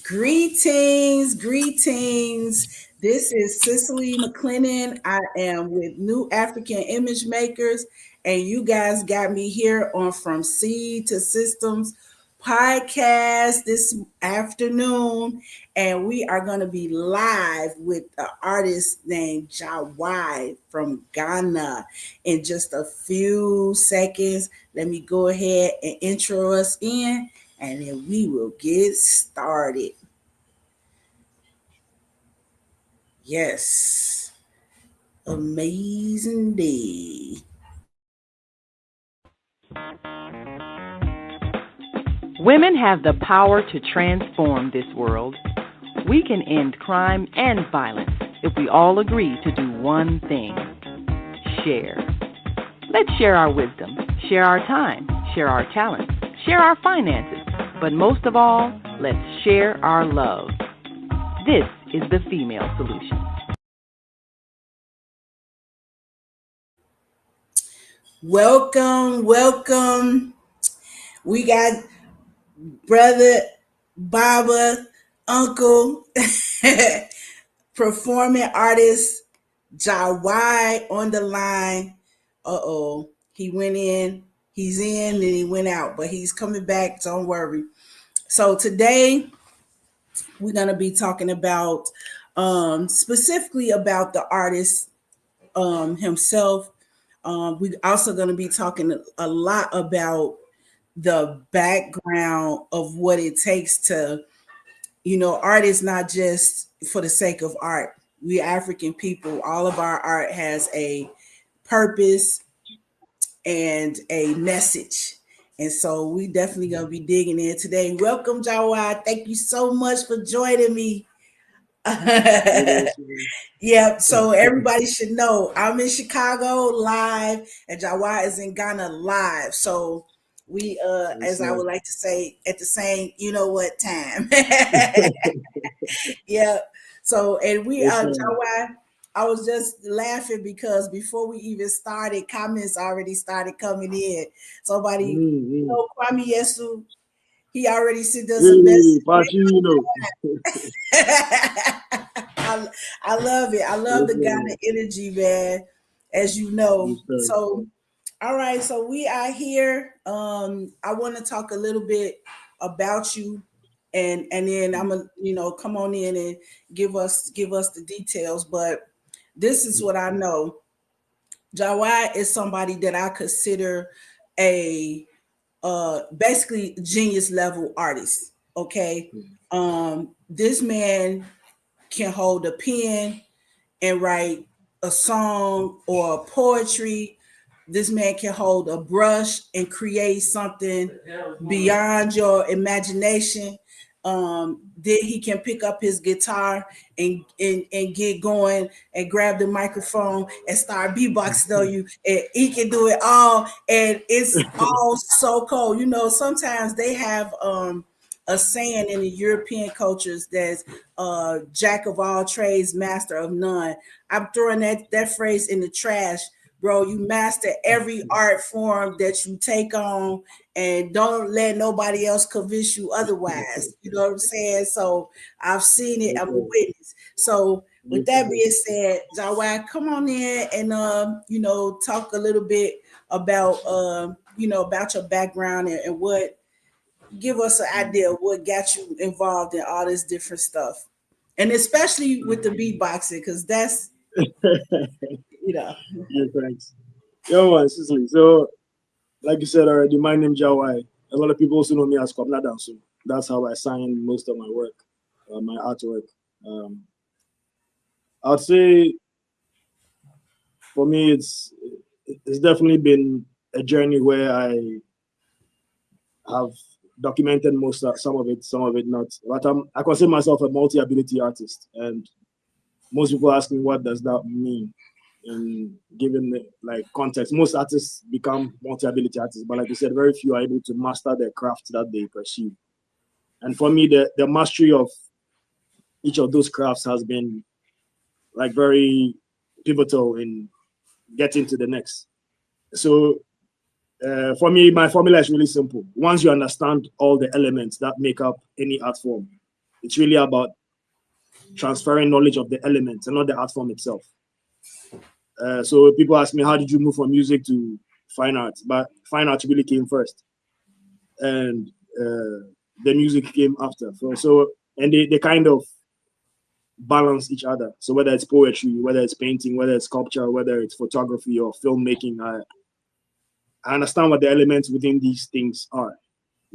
Greetings, greetings. This is Cicely McClennan. I am with New African Image Makers, and you guys got me here on From Seed to Systems podcast this afternoon. And we are going to be live with an artist named JAHWI from Ghana in just a few seconds. Let me go ahead and intro us in and then we will get started. Yes, amazing day. Women have the power to transform this world. We can end crime and violence if we all agree to do one thing: share. Let's share our wisdom, share our time, share our talents, share our finances, but most of all, let's share our love. This is the Female Solution. Welcome, welcome. We got brother, Baba, uncle, performing artist JAHWI on the line. He went in, he's in, and he went out, but he's coming back. Don't worry. So today we're going to be talking about specifically about the artist himself. We're also going to be talking a lot about the background of what it takes to, art is not just for the sake of art. We African people, all of our art has a purpose and a message. And so we definitely gonna be digging in today. Welcome, JAHWI. Thank you so much for joining me. Yeah, so everybody should know I'm in Chicago live and JAHWI is in Ghana live. So we as I would like to say at the same time. Yeah. So and we JAHWI, I was just laughing because before we even started, comments already started coming in. Somebody, Kwame Yesu, he already sent us a message. I love it. I love the Ghana energy, man, as you know. So, all right. So we are here. I want to talk a little bit about you, and then I'm gonna come on in and give us the details. But this is what I know. JAHWI is somebody that I consider a basically genius level artist. Okay. This man can hold a pen and write a song or a poetry. This man can hold a brush and create something beyond your imagination. Then he can pick up his guitar and get going and grab the microphone and start beatboxing on you. And he can do it all. And it's all so cool. Sometimes they have a saying in the European cultures that's jack of all trades, master of none. I'm throwing that phrase in the trash, bro. You master every art form that you take on, and don't let nobody else convince you otherwise. You know what I'm saying? So I've seen it. I'm a witness. So with that being said, JAHWI, come on in and talk a little bit about about your background and what. Give us an idea of what got you involved in all this different stuff, and especially with the beatboxing, because that's Yeah, thanks. Yeah, man, Cicely. So, like you said already, my name is JAHWI. A lot of people also know me as Kwabla Danso. That's how I sign most of my work, my artwork. I'd say for me, it's definitely been a journey where I have documented some of it not. But I consider myself a multi-ability artist, and most people ask me what does that mean. In given like context, most artists become multi-ability artists, but like you said, very few are able to master the craft that they pursue. And for me, the mastery of each of those crafts has been like very pivotal in getting to the next. So for me, my formula is really simple. Once you understand all the elements that make up any art form, it's really about transferring knowledge of the elements and not the art form itself. So people ask me, how did you move from music to fine art? But fine art really came first, and the music came after. And they kind of balance each other. So whether it's poetry, whether it's painting, whether it's sculpture, whether it's photography or filmmaking, I understand what the elements within these things are.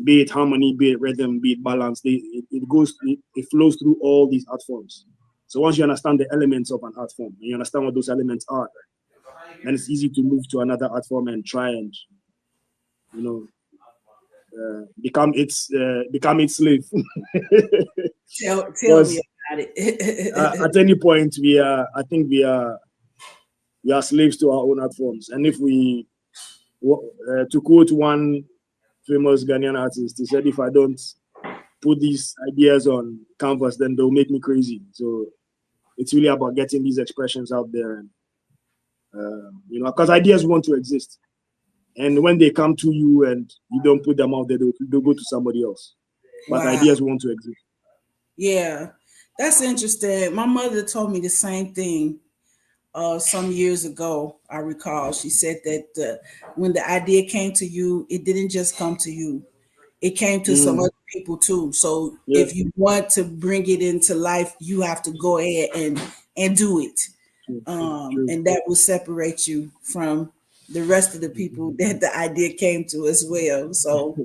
Be it harmony, be it rhythm, be it balance. It flows through all these art forms. So once you understand the elements of an art form, and you understand what those elements are, then it's easy to move to another art form and try and, become its slave. Tell me about it. At any point, I think we are slaves to our own art forms. And if we, to quote one famous Ghanaian artist, he said, if I don't put these ideas on canvas, then they'll make me crazy. So it's really about getting these expressions out there, and because ideas want to exist, and when they come to you and you don't put them out there, they'll go to somebody else. But Wow. ideas want to exist. Yeah, that's interesting. My mother told me the same thing some years ago. I recall she said that when the idea came to you, it didn't just come to you. It came to some other people too. So if you want to bring it into life, you have to go ahead and do it. And that will separate you from the rest of the people that the idea came to as well. So,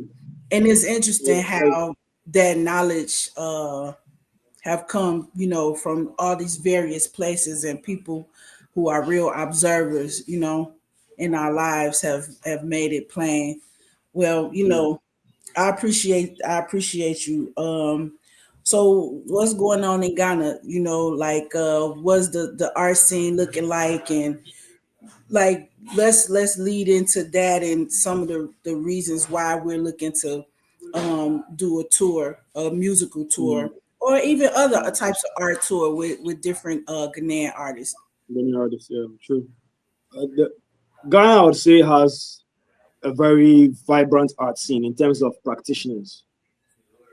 and it's interesting how that knowledge have come, from all these various places, and people who are real observers, in our lives have made it plain. Well, I appreciate you. So what's going on in Ghana? Like what's the art scene looking like, and like let's lead into that and some of the reasons why we're looking to do a musical tour, or even other types of art tour with different Ghanaian artists. Ghanaian artists, yeah, true. Ghana, I would say, has a very vibrant art scene in terms of practitioners.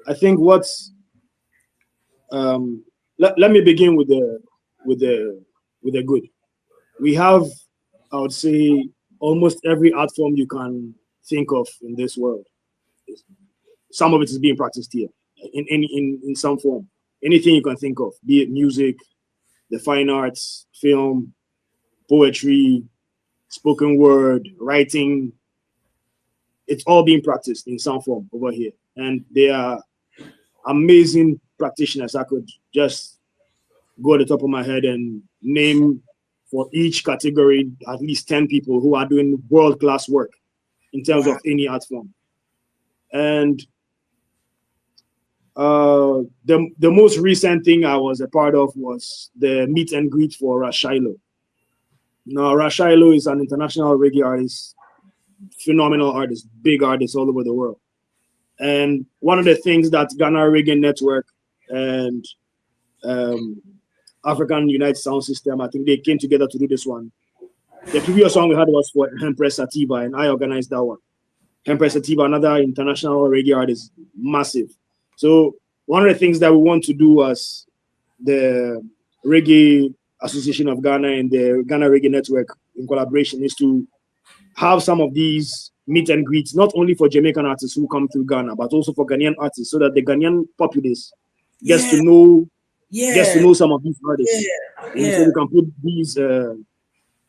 I think let me begin with the good. We have, I would say, almost every art form you can think of in this world. Some of it is being practiced here in some form. Anything you can think of, be it music, the fine arts, film, poetry, spoken word, writing, it's all being practiced in some form over here. And they are amazing practitioners. I could just go at the top of my head and name for each category at least 10 people who are doing world-class work in terms of any art form. And the most recent thing I was a part of was the meet and greet for Rashilo. Now, Rashilo is an international reggae artist, phenomenal artist, big artist all over the world. And one of the things that Ghana Reggae Network and African United Sound System, I think they came together to do this one. The previous song we had was for Empress Sativa, and I organized that one. Empress Sativa, another international reggae artist, massive. So one of the things that we want to do as the Reggae Association of Ghana and the Ghana Reggae Network in collaboration is to have some of these meet and greets, not only for Jamaican artists who come through Ghana, but also for Ghanaian artists, so that the Ghanaian populace gets to know some of these artists. And so we can put these,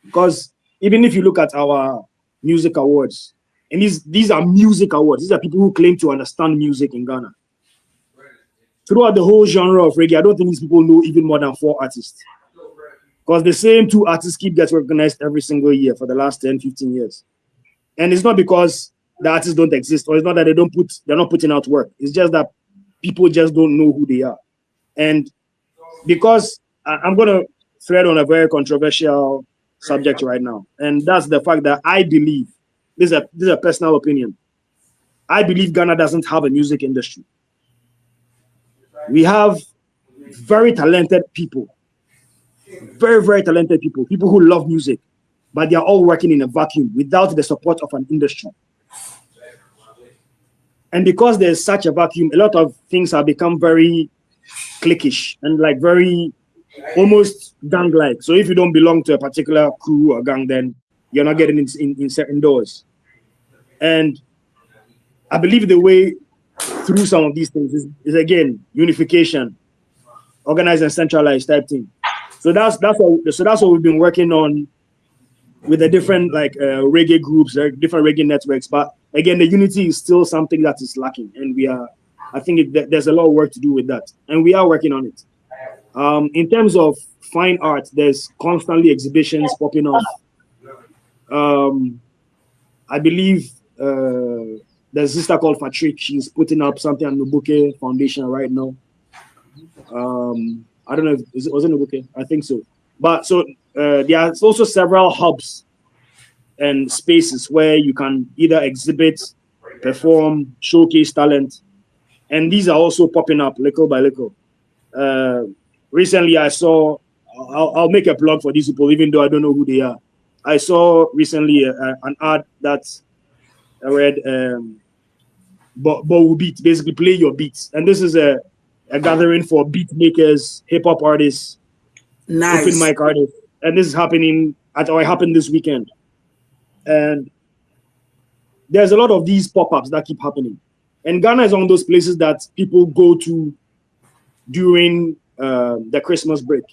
because even if you look at our music awards, and these are music awards, these are people who claim to understand music in Ghana. Throughout the whole genre of reggae, I don't think these people know even more than 4 artists. Because the same 2 artists keep getting recognized every single year for the last 10, 15 years. And it's not because the artists don't exist, or it's not that they're not putting out work. It's just that people just don't know who they are. And because I'm going to thread on a very controversial subject right now, and that's the fact that I believe, this is a personal opinion, I believe Ghana doesn't have a music industry. We have very talented people, very, very talented people who love music, but they are all working in a vacuum without the support of an industry. And because there's such a vacuum, a lot of things have become very cliquish and like very almost gang-like. So if you don't belong to a particular crew or gang, then you're not getting in certain doors. And I believe the way through some of these things is again unification, organized and centralized type thing. So that's what we've been working on with the different like reggae groups, different reggae networks. But again, the unity is still something that is lacking, and I think there's a lot of work to do with that, and we are working on it. In terms of fine art, there's constantly exhibitions popping up. I believe there's a sister called Patrick. She's putting up something on Nubuke Foundation right now. I don't know was it Nubuke? I think so. But so there's also several hubs and spaces where you can either exhibit, perform, showcase talent, and these are also popping up little by little. Recently, I saw. I'll make a plug for these people, even though I don't know who they are. I saw recently an ad that I read. But will beat, basically play your beats, and this is a gathering for beat makers, hip hop artists, open mic artists, and this is happening it happened this weekend. And there's a lot of these pop-ups that keep happening, and Ghana is one of those places that people go to during the Christmas break.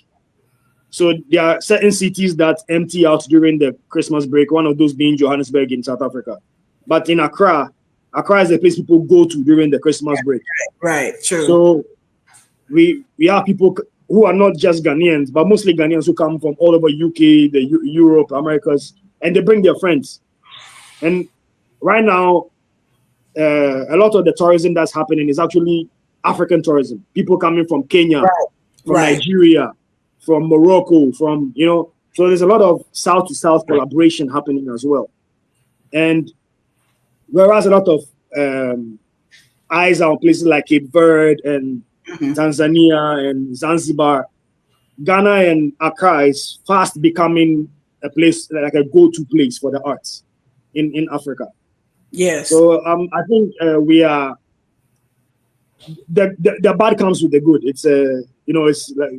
So there are certain cities that empty out during the Christmas break, one of those being Johannesburg in South Africa. But in Accra is a place people go to during the Christmas break. Right, true. So we have people who are not just Ghanaians, but mostly Ghanaians who come from all over UK, Europe, Americas, and they bring their friends. And right now, a lot of the tourism that's happening is actually African tourism. People coming from Kenya, from Nigeria, from Morocco, from, so there's a lot of South to South collaboration happening as well. And whereas a lot of eyes are on places like Cape Verde and Tanzania and Zanzibar, Ghana and Accra is fast becoming a place, like a go-to place for the arts in Africa. Yes. So I think we are, the bad comes with the good. It's it's like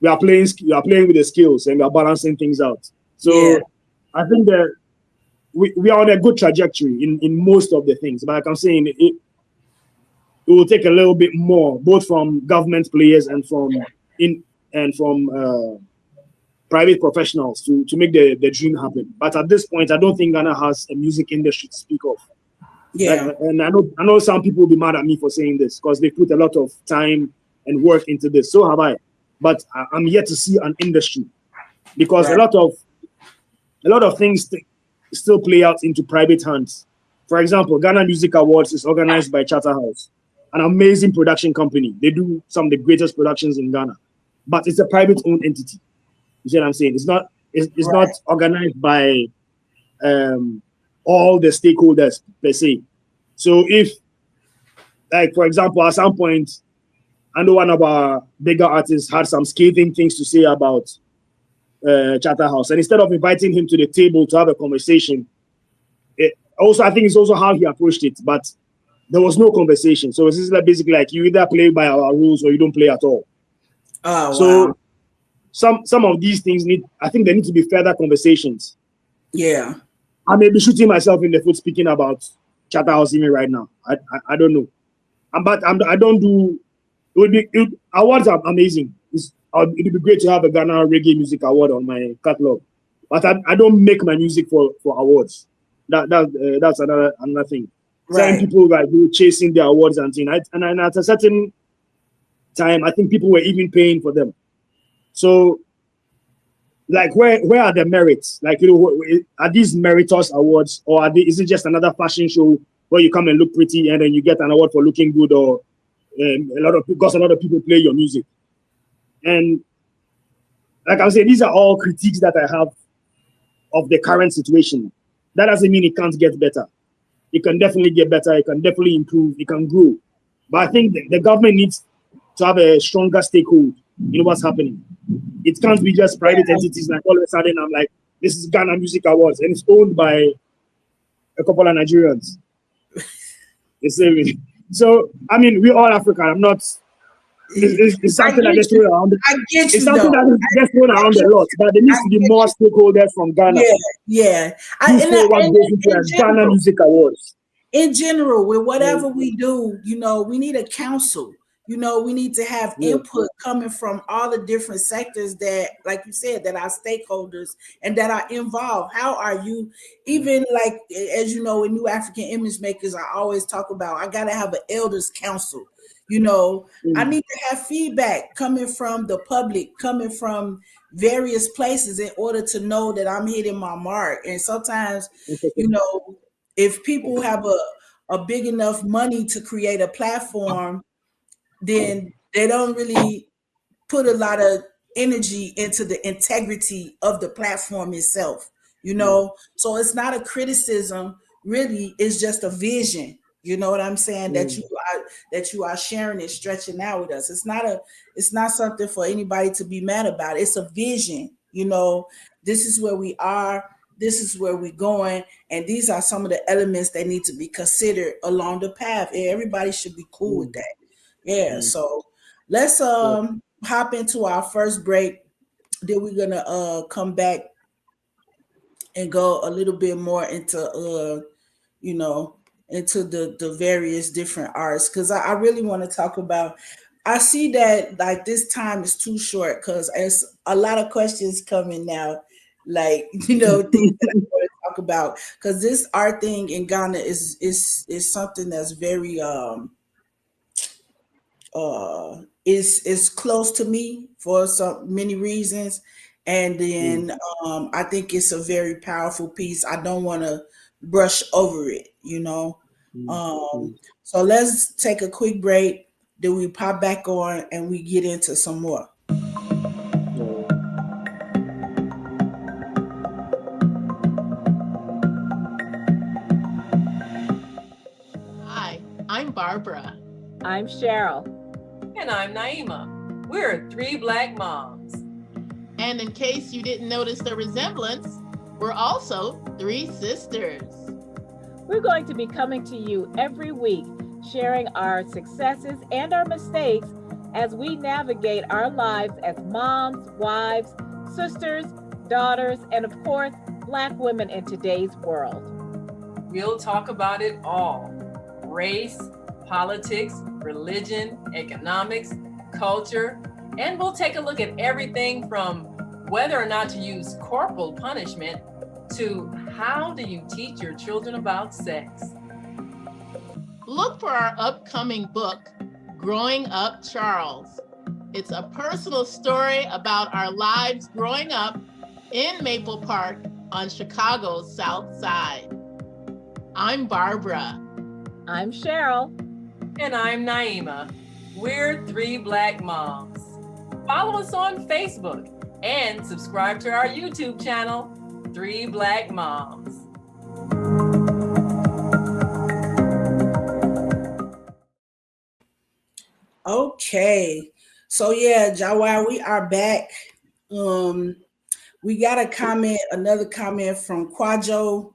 we are playing with the skills and we are balancing things out. So I think that we are on a good trajectory in most of the things, but like I'm saying, it will take a little bit more, both from government players and from private professionals to make the dream happen. But at this point, I don't think Ghana has a music industry to speak of. Yeah. And I know some people will be mad at me for saying this because they put a lot of time and work into this. So have I. But I'm yet to see an industry because a lot of things still play out into private hands. For example, Ghana Music Awards is organized by Charterhouse, an amazing production company. They do some of the greatest productions in Ghana, but it's a private-owned entity. You see what I'm saying? It's not organized by all the stakeholders per se. So if, like, for example, at some point, I know one of our bigger artists had some scathing things to say about Charterhouse, and instead of inviting him to the table to have a conversation, I think it's also how he approached it, but there was no conversation. So it's like basically like you either play by our rules or you don't play at all. Oh, so wow. some of these things need to be further conversations. Yeah. I may be shooting myself in the foot speaking about Charterhouse even right now. I don't know. I don't do. Awards are amazing. It'd be great to have a Ghana Reggae Music Award on my catalog, but I don't make my music for awards. That's another thing. Right. Some people like chasing their awards and things, and at a certain time, I think people were even paying for them. So, like, where are the merits? Like, are these meritorious awards, or is it just another fashion show where you come and look pretty and then you get an award for looking good, or a lot of people play your music? And like I'm saying, these are all critiques that I have of the current situation. That doesn't mean it can't get better. It can definitely get better. It can definitely improve. It can grow. But I think the government needs to have a stronger stakehold in what's happening. It can't be just private entities like all of a sudden I'm like, this is Ghana Music Awards and it's owned by a couple of Nigerians. So, I mean, we're all African. I'm not It's I something that get gets you. thrown around. I get It's you something though. that gets thrown I around get a lot. you. But there needs I to be get more you. stakeholders from Ghana Yeah, yeah. who say what And goes into in a Ghana general, Music Awards. in general, with Mm, whatever we do, we need a council. We need to have yeah. input coming from all the different sectors that, like you said, that are stakeholders and that are involved. How are you, even like, as you know, in New African Image Makers, I always talk about, I got to have an elders council. I Mm, need to have feedback coming from the public, coming from various places in order to know that I'm hitting my mark. And sometimes, you interesting. know, if people have a big enough money to create a platform, then they don't really put a lot of energy into the integrity of the platform itself, Mm, so it's not a criticism, really. It's just a vision, you know what I'm saying, mm, that you are sharing and stretching out with us. It's not something for anybody to be mad about. It's a vision. This is where we are, this is where we're going, and these are some of the elements that need to be considered along the path, and everybody should be cool with mm, that. Yeah, mm. so let's Yeah. hop into our first break. Then we're gonna come back and go a little bit more into you know into the various different arts, because I really want to talk about. I see that like this time is too short because there's a lot of questions coming now, like things that I want to talk about, because this art thing in Ghana is something that's very is close to me for so many reasons, and Mm, then I think it's a very powerful piece. I don't want to brush over it. mm, um mm. so let's take a quick break, then we pop back on and we get into some more. Yeah. Hi, I'm Barbara. I'm Cheryl. And I'm Naima. We're three Black moms. And in case you didn't notice the resemblance, we're also three sisters. We're going to be coming to you every week, sharing our successes and our mistakes as we navigate our lives as moms, wives, sisters, daughters, and of course, Black women in today's world. We'll talk about it all: race, politics, religion, economics, culture, and we'll take a look at everything from whether or not to use corporal punishment to how do you teach your children about sex. Look for our upcoming book, Growing Up Charles. It's a personal story about our lives growing up in Maple Park on Chicago's South Side. I'm Barbara. I'm Cheryl. And I'm Naima. We're three Black moms. Follow us on Facebook and subscribe to our YouTube channel, Three Black Moms. Okay, so yeah, JAHWI, we are back. um we got another comment from Quajo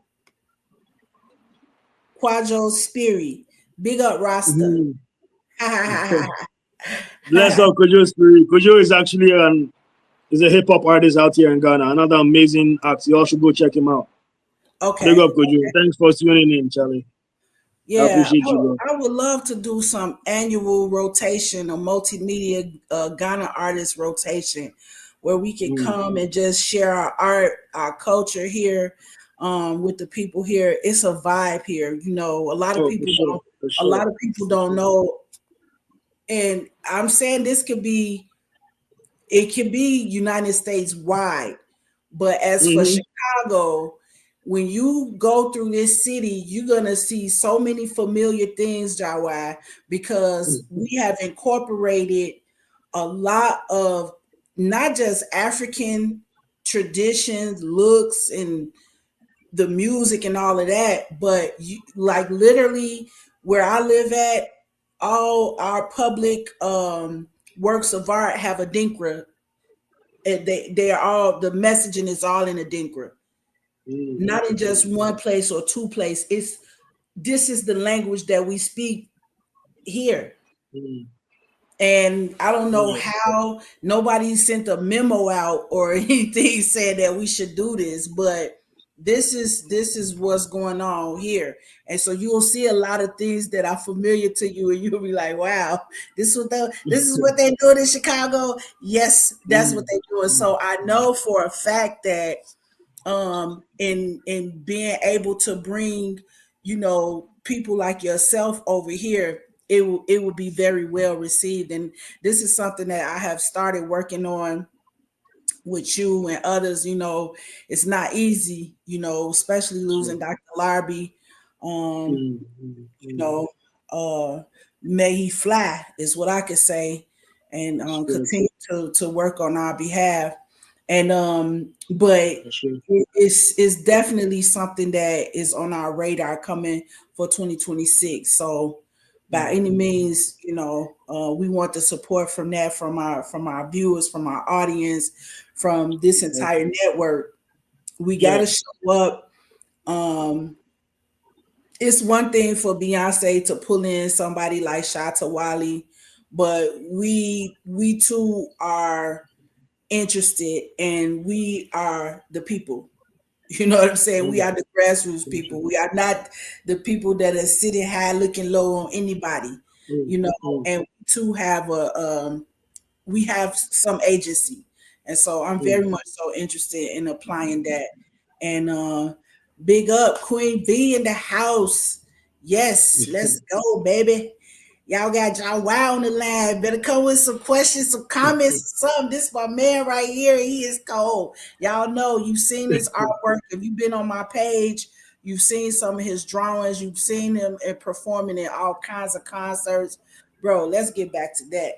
Spiri. Big up Rasta. Mhm. Ha ha Bless up Kojo Spirit. Kojo is actually is a hip hop artist out here in Ghana. Another amazing act. You all should go check him out. Big Okay. up Kojo. Thanks for tuning in, Charlie. I Yeah, appreciate you, bro. I would love to do some annual rotation, a multimedia Ghana artist rotation, where we could Mm. come and just share our art, our culture here, with the people here. It's a vibe here. A lot of Oh, for people sure, don't. for A sure. lot of people don't know, and I'm saying this could be. It can be United States wide, but as for Mm-hmm. Chicago, when you go through this city, you're gonna see so many familiar things, Jawai, because we have incorporated a lot of not just African traditions, looks, and the music and all of that, but like literally where I live at, all our public works of art have a dinkra. They are all, the messaging is all in a dinkra, Mm. not in just one place or two place. This is the language that we speak here. Mm. And I don't know how nobody sent a memo out or anything said that we should do this, but this is what's going on here. And so you'll see a lot of things that are familiar to you, and you'll be like, wow, this is what they do in Chicago. Yes, that's what they do. And so I know for a fact that in being able to bring, people like yourself over here, it will be very well received. And this is something that I have started working on with you and others. It's not easy, especially losing Dr. Larby. Uh may he fly is what I could say, and continue to work on our behalf. And but it's definitely something that is on our radar coming for 2026. So by any means, we want the support from that, from our viewers, from our audience, from this entire network. We got to show up. It's one thing for Beyonce to pull in somebody like Shatta Wally, but we too are interested, and we are the people. You know what I'm saying? We are the grassroots people. We are not the people that are sitting high looking low on anybody. And we too have we have some agency. And so I'm very much so interested in applying that. And big up Queen V in the house. Yes, let's go, baby. Y'all got JAHWI on the line. Better come with some questions, some comments, something. This is my man right here. He is cold. Y'all know you've seen his artwork. If you've been on my page, you've seen some of his drawings. You've seen him performing in all kinds of concerts. Bro, let's get back to that.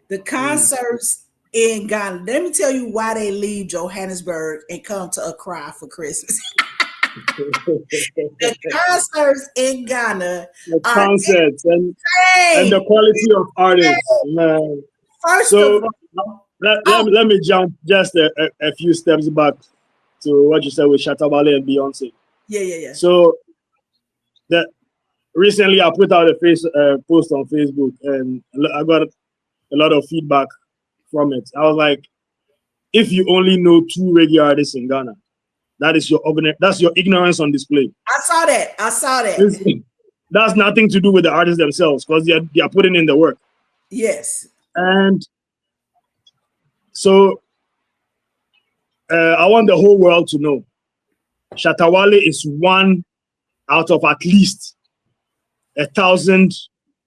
The concerts in Ghana. Let me tell you why they leave Johannesburg and come to Accra for Christmas. The concerts in Ghana, the concerts and the quality of artists, man. First of all, let me jump just a few steps back to what you said with Shatta Wale and Beyonce. Yeah. So that recently I put out a post on Facebook, and I got a lot of feedback from it. I was like, if you only know 2 reggae artists in Ghana, that's your ignorance on display. I saw that. That's nothing to do with the artists themselves, because they are putting in the work. Yes. And so I want the whole world to know Shatta Wale is one out of at least 1,000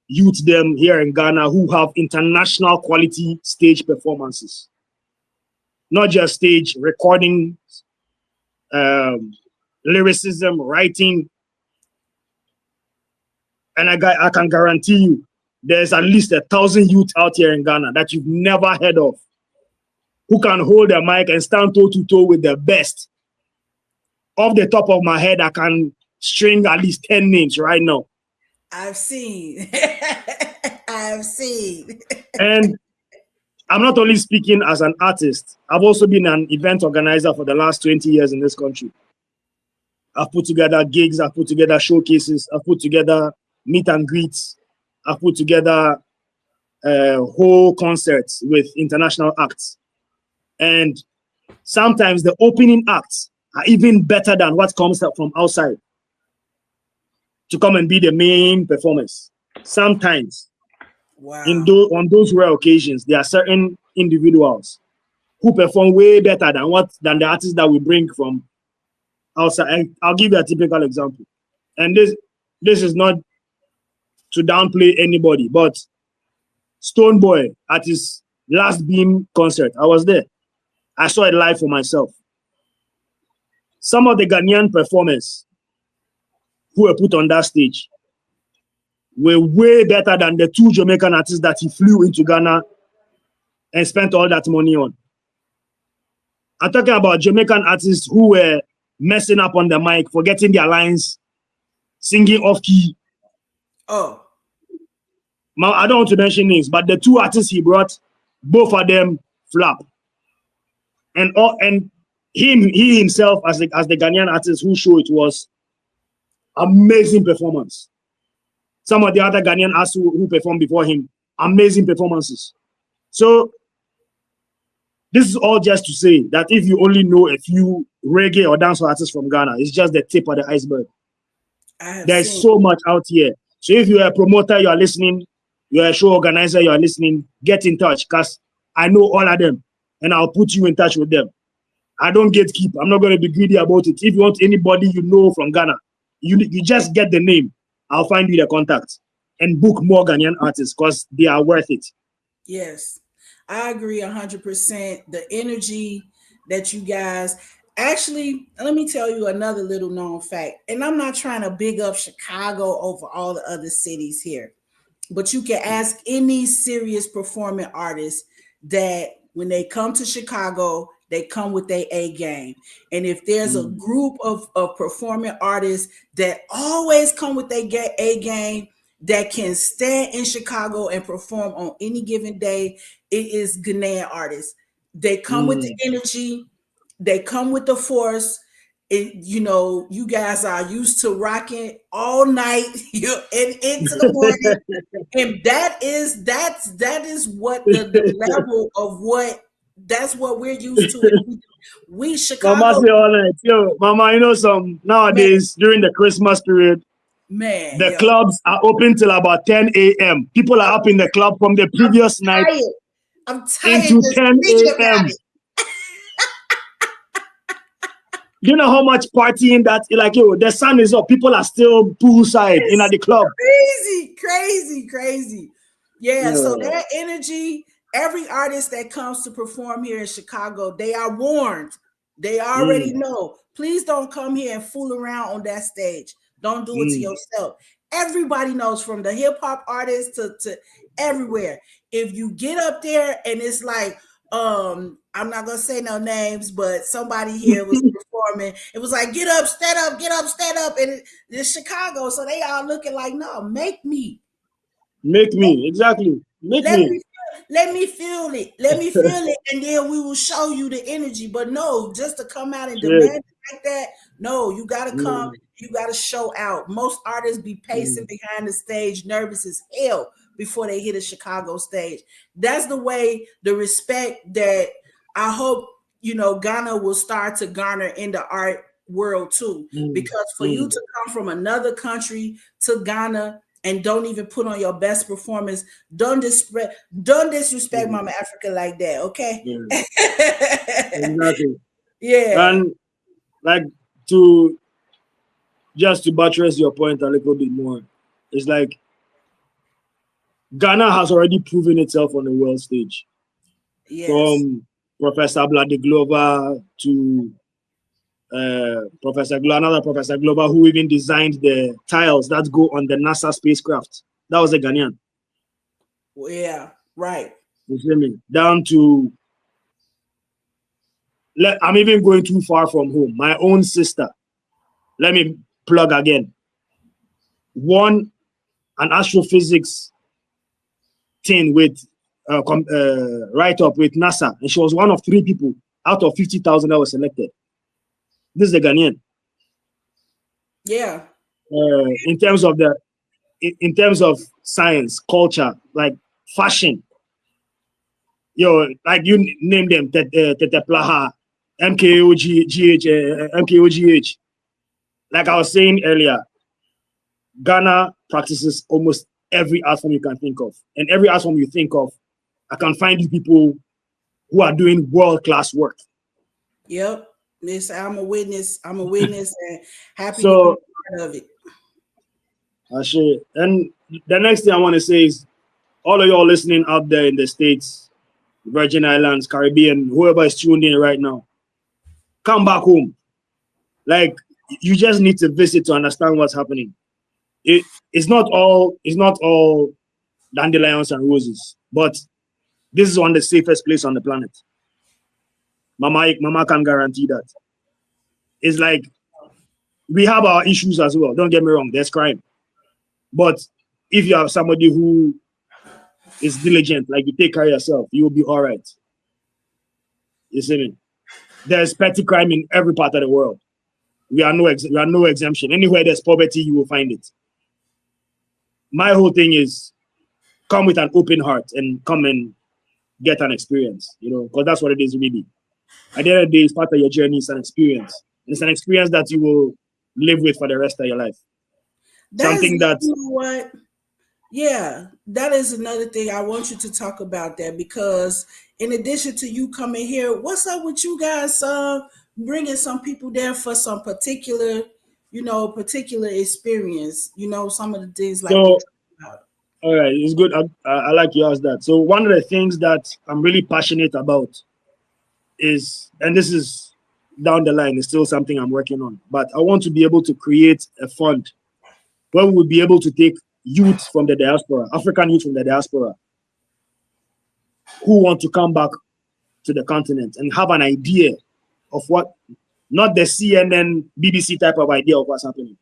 youth them here in Ghana who have international quality stage performances. Not just stage recording, lyricism, writing. And I can guarantee you there's at least 1,000 youth out here in Ghana that you've never heard of who can hold a mic and stand toe to toe with the best. Off the top of my head, I can string at least 10 names right now. I've seen. And I'm not only speaking as an artist, I've also been an event organizer for the last 20 years in this country. I've put together gigs, I've put together showcases, I've put together meet and greets, I've put together whole concerts with international acts. And sometimes the opening acts are even better than what comes up from outside to come and be the main performers. Sometimes. Wow. On those rare occasions, there are certain individuals who perform way better than the artists that we bring from outside. And I'll give you a typical example. And this is not to downplay anybody, but Stone Boy at his last Beam concert, I was there. I saw it live for myself. Some of the Ghanaian performers who were put on that stage were way better than the 2 Jamaican artists that he flew into Ghana and spent all that money on. I'm talking about Jamaican artists who were messing up on the mic, forgetting their lines, singing off key. Oh. Now, I don't want to mention names, but the 2 artists he brought, both of them flap. And he himself, as the Ghanaian artist who showed it, was amazing performance. Some of the other Ghanaian artists who performed before him amazing performances. So this is all just to say that if you only know a few reggae or dancehall artists from Ghana, it's just the tip of the iceberg. There's so much out here. So if you're a promoter, you are listening, you're a show organizer, you are listening, get in touch, because I know all of them and I'll put you in touch with them. I don't gatekeep. I'm not going to be greedy about it. If you want anybody you know from Ghana, you just get the name. I'll find you the contact and book more Ghanaian artists because they are worth it. Yes, I agree 100%. The energy that you guys actually, let me tell you another little known fact. And I'm not trying to big up Chicago over all the other cities here, but you can ask any serious performing artist that when they come to Chicago, they come with their A game. And if there's a group of performing artists that always come with their A game, that can stand in Chicago and perform on any given day, it is Ghanaian artists. They come with the energy, they come with the force. You guys are used to rocking all night and into the morning. And that is what the level of that's what we're used to. We Chicago. Mama say all night. Yo, Mama, some nowadays during the Christmas period, the clubs are open till about 10 a.m. People are up in the club from the previous night. I'm tired into 10 a.m. You know how much partying that, like, the sun is up. People are still poolside in the club. Crazy. Yeah, so that energy, every artist that comes to perform here in Chicago, they are warned. They already know. Please don't come here and fool around on that stage. Don't do it to yourself. Everybody knows, from the hip hop artists to everywhere. If you get up there and it's like, I'm not gonna say no names, but somebody here was performing. It was like, get up, stand up, and it's Chicago, so they all looking like, no, make me, exactly. Let me feel it, and then we will show you the energy. But no, just to come out and demand it like that, no, you gotta come. You gotta show out. Most artists be pacing behind the stage, nervous as hell before they hit a Chicago stage. That's the way, the respect that I hope Ghana will start to garner in the art world too. Because for you to come from another country to Ghana and don't even put on your best performance, don't disrespect Mama Africa like that, okay? Exactly. Yeah. And like, just to buttress your point a little bit more, it's like Ghana has already proven itself on the world stage. Yes. From Professor Glover to another Professor Glover, who even designed the tiles that go on the NASA spacecraft. That was a Ghanaian. Yeah, right. You see me? Down to, I'm even going too far from home. My own sister, let me plug again, won an astrophysics thing with write-up with NASA, and she was one of 3 people out of 50,000 that was selected. This is a Ghanaian. Yeah. In terms of science, culture, like fashion, like you name them, Tete Plaha, MKOGH. Like I was saying earlier, Ghana practices almost every art form you can think of. And every art form you think of, I can find you people who are doing world-class work. Yep. I'm a witness and happy to be part of it. And the next thing I want to say is, all of y'all listening out there in the States, Virgin Islands, Caribbean, whoever is tuned in right now, come back home. Like, you just need to visit to understand what's happening. It's not all dandelions and roses, but this is one of the safest place on the planet. Mama can guarantee that. It's like, we have our issues as well. Don't get me wrong, there's crime. But if you have somebody who is diligent, like you take care of yourself, you will be all right. You see me? There's petty crime in every part of the world. We are no exemption. Anywhere there's poverty, you will find it. My whole thing is, come with an open heart and come and get an experience, because that's what it is really. At the end of the day, it's part of your journey. It's an experience. It's an experience that you will live with for the rest of your life. Something that, you know what? Yeah, that is another thing I want you to talk about that, because in addition to you coming here, what's up with you guys bringing some people there for some particular experience, some of the things like we so, talked about. all right, it's good. I like you asked that. So one of the things that I'm really passionate about is, and this is down the line, it's still something I'm working on, but I want to be able to create a fund where we will be able to take youth from the diaspora, African youth from the diaspora, who want to come back to the continent and have an idea of what, not the CNN, BBC type of idea of what's happening,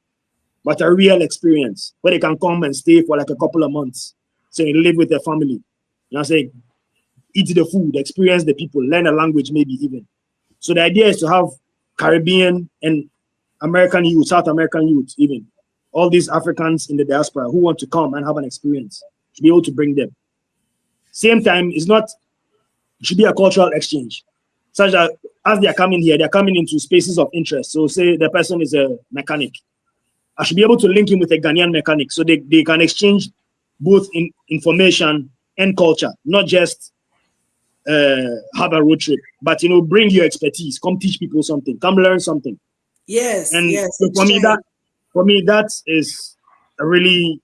but a real experience where they can come and stay for like a couple of months. So you live with their family, say, eat the food, experience the people, learn a language, maybe even. So the idea is to have Caribbean and American youth, South American youth, even all these Africans in the diaspora who want to come and have an experience, to be able to bring them. Same time, it should be a cultural exchange, such that as they are coming here, they're coming into spaces of interest. So say the person is a mechanic, I should be able to link him with a Ghanaian mechanic so they can exchange both in information and culture, not just have a road trip, but bring your expertise, come teach people something, come learn something. Yes, and yes. so for me that is a really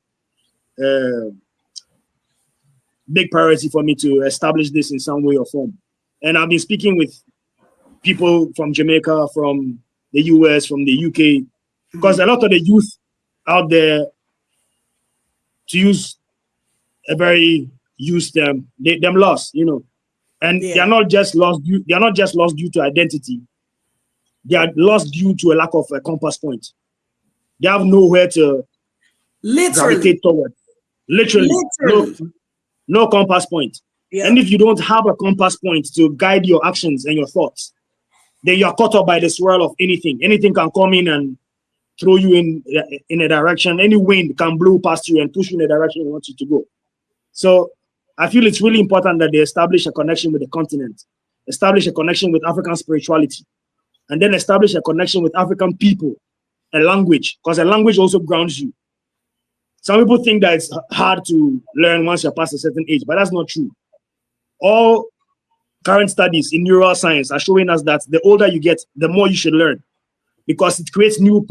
big priority for me to establish this in some way or form. And I've been speaking with people from Jamaica, from the US, from the UK, because a lot of the youth out there, to use a very used term, them lost, and they are not just lost due to identity. They are lost due to a lack of a compass point. They have nowhere to gravitate toward. Literally. No compass point. Yeah. And if you don't have a compass point to guide your actions and your thoughts, then you're caught up by the swirl of anything. Anything can come in and throw you in a direction. Any wind can blow past you and push you in the direction you want you to go. So I feel it's really important that they establish a connection with the continent, establish a connection with African spirituality, and then establish a connection with African people, a language, because a language also grounds you. Some people think that it's hard to learn once you're past a certain age, but that's not true. All current studies in neuroscience are showing us that the older you get, the more you should learn, because it creates new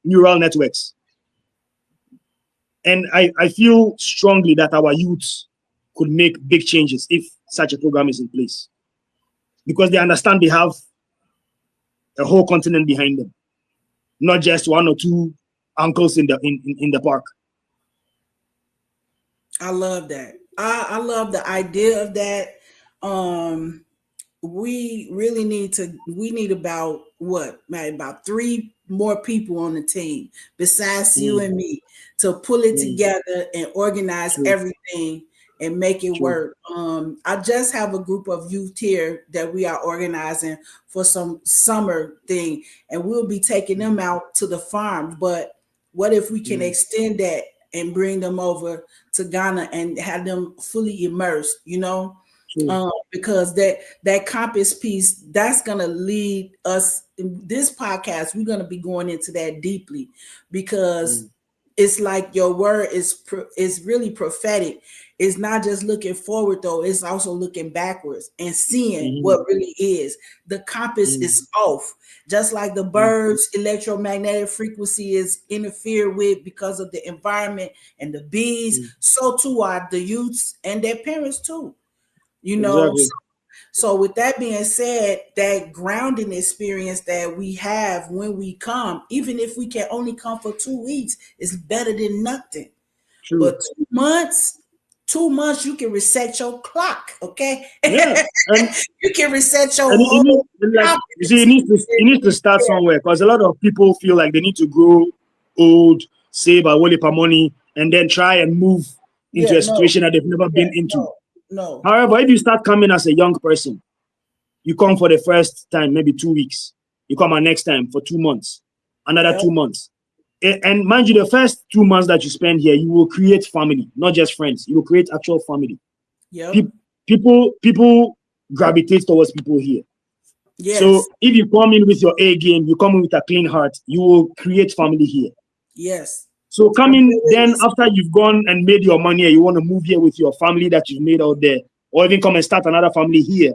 neural networks. And I feel strongly that our youths could make big changes if such a program is in place, because they understand they have a whole continent behind them, not just one or two uncles in the park. I love that. I love the idea of that. We really need about about 3 more people on the team besides you and me to pull it together and organize everything and make it work. I just have a group of youth here that we are organizing for some summer thing, and we'll be taking them out to the farm. But what if we can extend that and bring them over to Ghana and have them fully immersed, because that compass piece, that's going to lead us in this podcast. We're going to be going into that deeply, because it's like your word is really prophetic. It's not just looking forward, though. It's also looking backwards and seeing what really is. The compass is off. Just like the birds' electromagnetic frequency is interfered with because of the environment and the bees, so too are the youths and their parents too. Exactly. So with that being said, that grounding experience that we have when we come, even if we can only come for 2 weeks, is better than nothing. True. But 2 months, you can reset your clock, okay? Yeah. You can reset your whole it needs to start somewhere, because a lot of people feel like they need to grow old, save a whole heap of money, and then try and move into a situation that they've never been into. No. However, if you start coming as a young person, you come for the first time, maybe 2 weeks. You come our next time for 2 months, another 2 months. And mind you, the first 2 months that you spend here, you will create family, not just friends. You will create actual family. Yep. People gravitate towards people here. Yes. So if you come in with your A game, you come in with a clean heart, you will create family here. Yes. So coming then after you've gone and made your money, you want to move here with your family that you've made out there, or even come and start another family here,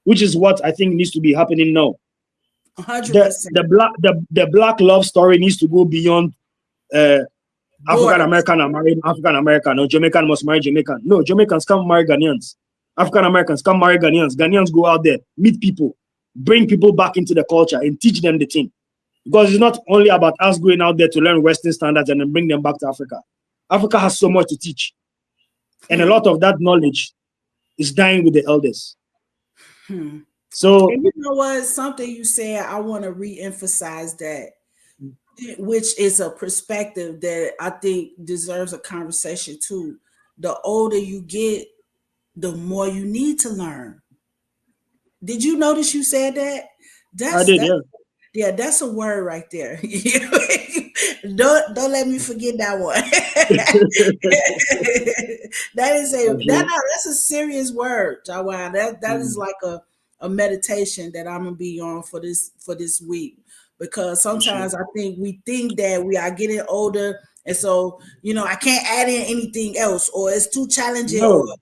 which is what I think needs to be happening now. 100%. The black love story needs to go beyond African American are married African American, or Jamaican must marry Jamaican. No, Jamaicans come marry Ghanaians. African Americans come marry Ghanaians. Ghanaians go out there, meet people, bring people back into the culture and teach them the thing. Because it's not only about us going out there to learn Western standards and then bring them back to Africa. Africa has so much to teach. And a lot of that knowledge is dying with the elders. So, and you know what? Something you said, I want to re-emphasize that, which is a perspective that I think deserves a conversation too. The older you get, the more you need to learn. Did you notice you said that? I did, yeah. Yeah, that's a word right there. don't let me forget that one. That's a serious word, JAHWI. That is like a meditation that I'm gonna be on for this week, because sometimes I think we think that we are getting older, and so I can't add in anything else, or it's too challenging. No.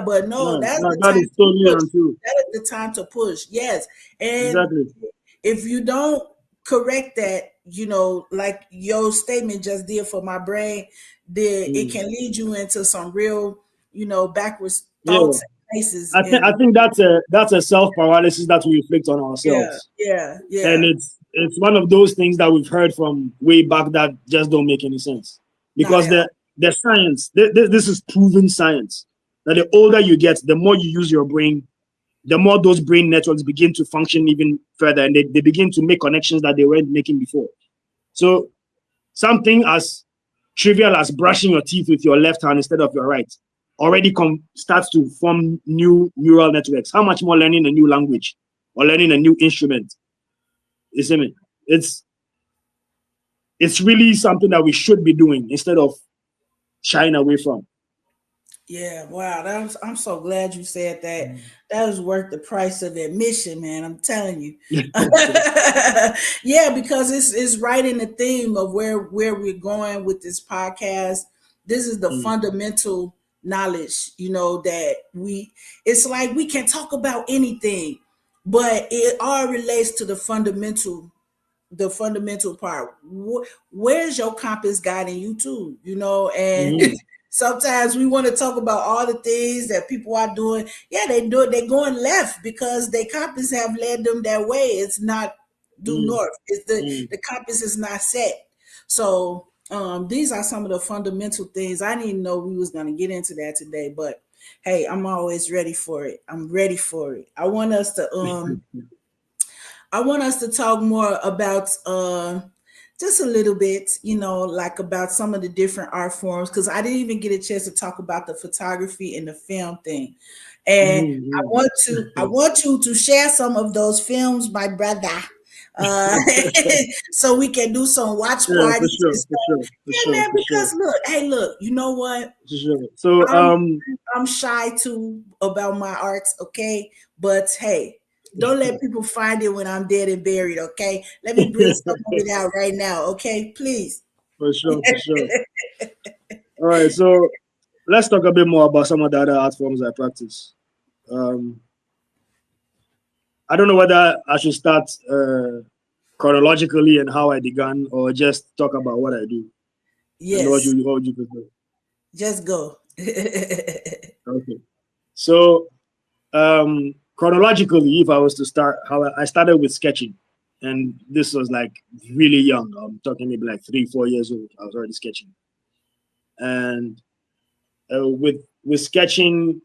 But no, that's the that time is totally untrue. That is the time to push. Yes, and exactly. If you don't correct that, like your statement just did for my brain, then it can lead you into some real, backwards thoughts and places. I think that's a self paralysis that we inflict on ourselves. Yeah. And it's one of those things that we've heard from way back that just don't make any sense. Because the science, this is proven science, that the older you get, the more you use your brain, the more those brain networks begin to function even further, and they begin to make connections that they weren't making before. So something as trivial as brushing your teeth with your left hand instead of your right already starts to form new neural networks. How much more learning a new language or learning a new instrument? You see me? It's really something that we should be doing instead of shying away from. Yeah, wow. I'm so glad you said that. That was worth the price of admission, man. I'm telling you. Yeah, because it's right in the theme of where we're going with this podcast. This is the fundamental knowledge, that it's like we can talk about anything, but it all relates to the fundamental part. Where's your compass guiding you to? And sometimes we want to talk about all the things that people are doing. Yeah, they're going left because their compass have led them that way. It's not due north. It's the compass is not set. So these are some of the fundamental things. I didn't know we was gonna get into that today, but hey, I'm always ready for it. I'm ready for it. I want us to talk more about just a little bit, like about some of the different art forms, because I didn't even get a chance to talk about the photography and the film thing. And I want you to share some of those films, my brother. So we can do some watch parties. For sure, man, because look, you know what? For sure. So I'm shy too about my arts, okay? But hey, don't let people find it when I'm dead and buried, okay? Let me bring some of it out right now, okay? Please. For sure. All right, so let's talk a bit more about some of the other art forms I practice. I don't know whether I should start chronologically and how I began, or just talk about what I do. Yes. And what you prefer. Just go. Okay. So chronologically, if I was to start, how I started with sketching, and this was like really young. I'm talking maybe like 3-4 years old. I was already sketching, and with sketching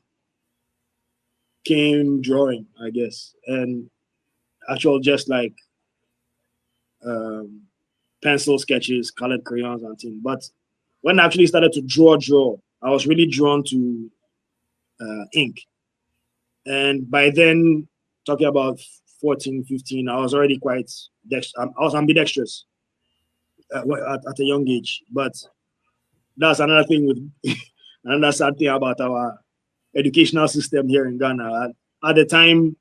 came drawing, I guess, and actual just like pencil sketches, colored crayons, and things. But when I actually started to draw, I was really drawn to ink. And by then, talking about 14, 15, I was already quite I was ambidextrous. at a young age. But that's another thing with another sad thing about our educational system here in Ghana. At the time,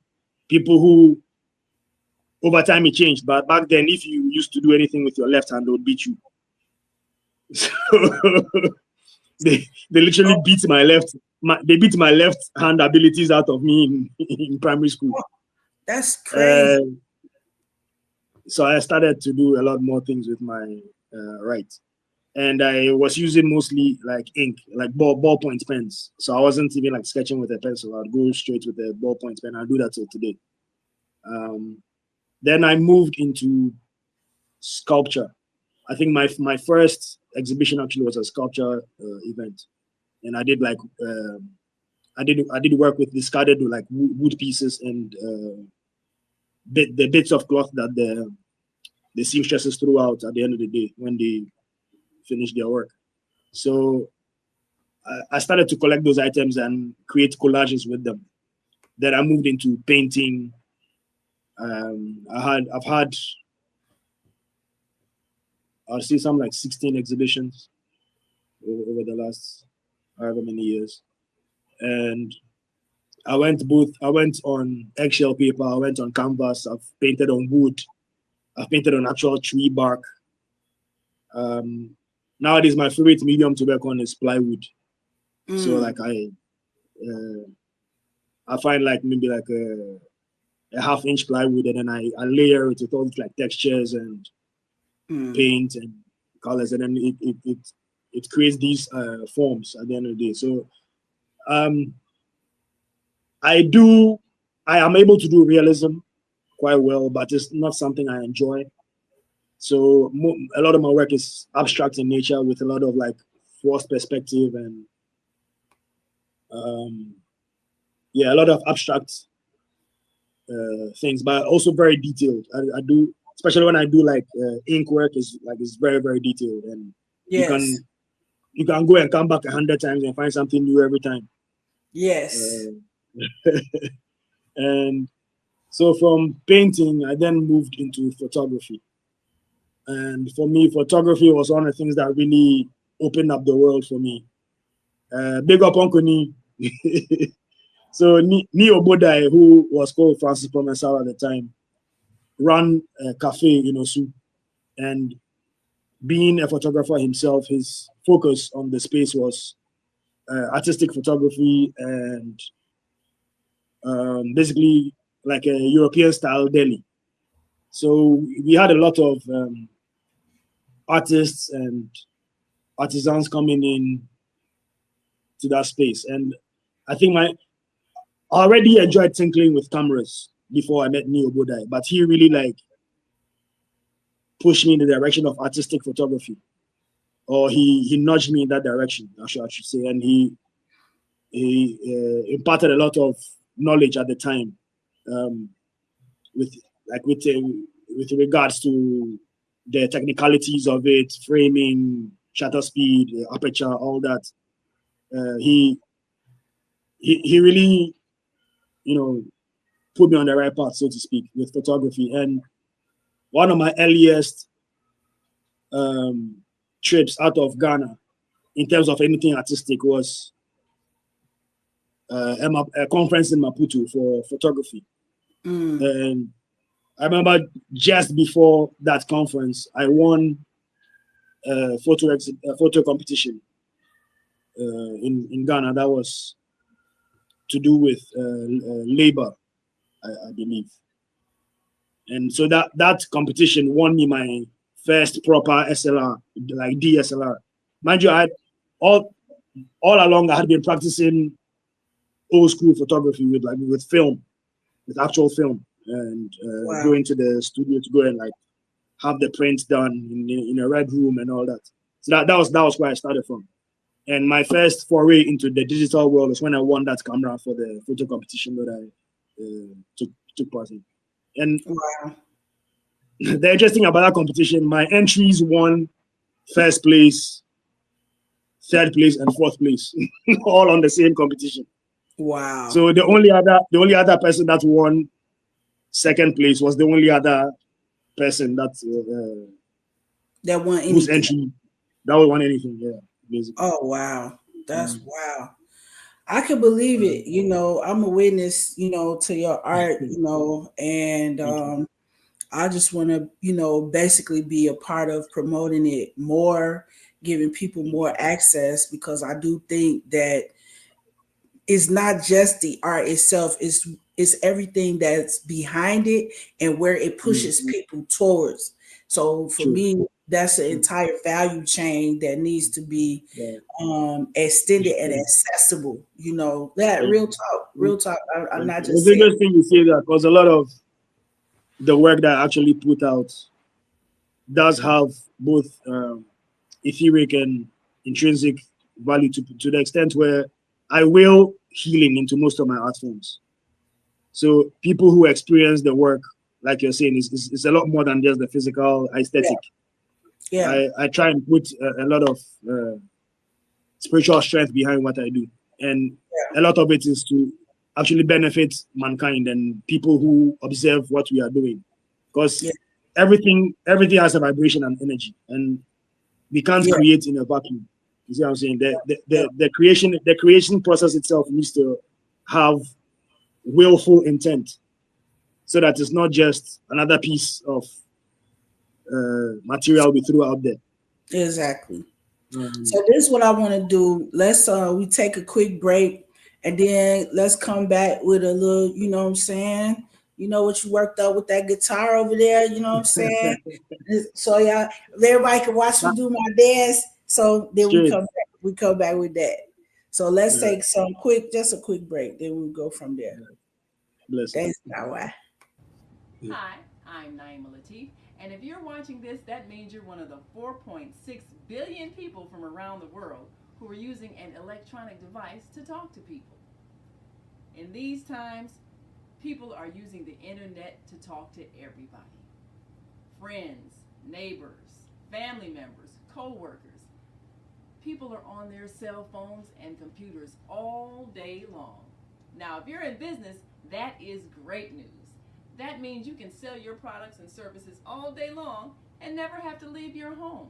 people who over time it changed, but back then, if you used to do anything with your left hand, they would beat you. So they literally beat my left hand abilities out of me in primary school. That's crazy. So I started to do a lot more things with my right, and I was using mostly like ink, like ballpoint pens. So I wasn't even like sketching with a pencil. I'd go straight with a ballpoint pen. I do that till today. Then I moved into sculpture. I think my first exhibition actually was a sculpture event, and I did like I did work with discarded like wood pieces and the bits of cloth that the seamstresses threw out at the end of the day when they finished their work. So I started to collect those items and create collages with them. Then I moved into painting. I've had I'll see some like 16 exhibitions over the last however many years. And I went on eggshell paper, I went on canvas, I've painted on wood, I've painted on actual tree bark. Nowadays my favorite medium to work on is plywood. So like I find like maybe like a half-inch plywood, and then I layer it with all these like textures and paint and colors, and then it creates these forms at the end of the day. So I am able to do realism quite well, but it's not something I enjoy. So a lot of my work is abstract in nature with a lot of like forced perspective and a lot of abstract things, but also very detailed. I do, especially when I do like ink work, is very, very detailed, and yes, you can go and come back 100 times and find something new every time. Yes. And so from painting, I then moved into photography. And for me, photography was one of the things that really opened up the world for me. Big up Uncle Ni. So Ni Obodai, who was called Francis Promesal at the time, ran a cafe in Osu. And being a photographer himself, his focus on the space was artistic photography and basically like a European style deli. So we had a lot of artists and artisans coming in to that space. And I think I already enjoyed tinkling with cameras before I met Neo Bodai, but he really like pushed me in the direction of artistic photography, or he nudged me in that direction, I should say. And he imparted a lot of knowledge at the time with regards to the technicalities of it, framing, shutter speed, aperture, all that. He really, put me on the right path, so to speak, with photography. And one of my earliest trips out of Ghana in terms of anything artistic was a conference in Maputo for photography. And I remember just before that conference, I won a photo competition in Ghana that was to do with labor, I believe. And so that competition won me my first proper SLR, like DSLR. Mind you, I had all along I had been practicing old school photography with film, with actual film, and going to the studio to go and like have the prints done in a red room and all that. So that was where I started from. And my first foray into the digital world was when I won that camera for the photo competition that I took part in. And the interesting about that competition, my entries won first place, third place, and fourth place, all on the same competition. Wow! So the only other person that won second place was the only other person that That want whose anything. entry that would want anything. Yeah, basically. Oh wow, that's wow. I can believe it. I'm a witness. To your art. And Thank you. I just want to, basically be a part of promoting it more, giving people more access, because I do think that it's not just the art itself, it's everything that's behind it and where it pushes people towards. So for True. me, that's the entire value chain that needs to be Yeah. extended and accessible. That Yeah. real talk. I'm Thank not you. just It's saying. interesting you say that because a lot of the work that I actually put out does have both etheric and intrinsic value to the extent where I will healing into most of my art forms. So people who experience the work, like you're saying, is a lot more than just the physical aesthetic. Yeah, I try and put a lot of spiritual strength behind what I do, and a lot of it is to actually benefit mankind and people who observe what we are doing, because yeah, everything has a vibration and energy, and we can't yeah, create in a vacuum. You see what I'm saying? yeah. The creation process itself needs to have willful intent, so that it's not just another piece of material we threw out there. Exactly. Um, So this is what I want to do. Let's we take a quick break, and then let's come back with a little, what I'm saying? You know what you worked out with that guitar over there, you know what I'm saying? So yeah, everybody can watch me that, do my dance. So then straight. we come back with that. So let's Yeah, take just a quick break. Then we'll go from there. blessing. Thanks, JAHWI. Hi, I'm Naima Latif, and if you're watching this, that means you're one of the 4.6 billion people from around the world who are using an electronic device to talk to people. In these times, people are using the internet to talk to everybody: friends, neighbors, family members, co workers. People are on their cell phones and computers all day long. Now, if you're in business, that is great news. That means you can sell your products and services all day long and never have to leave your home.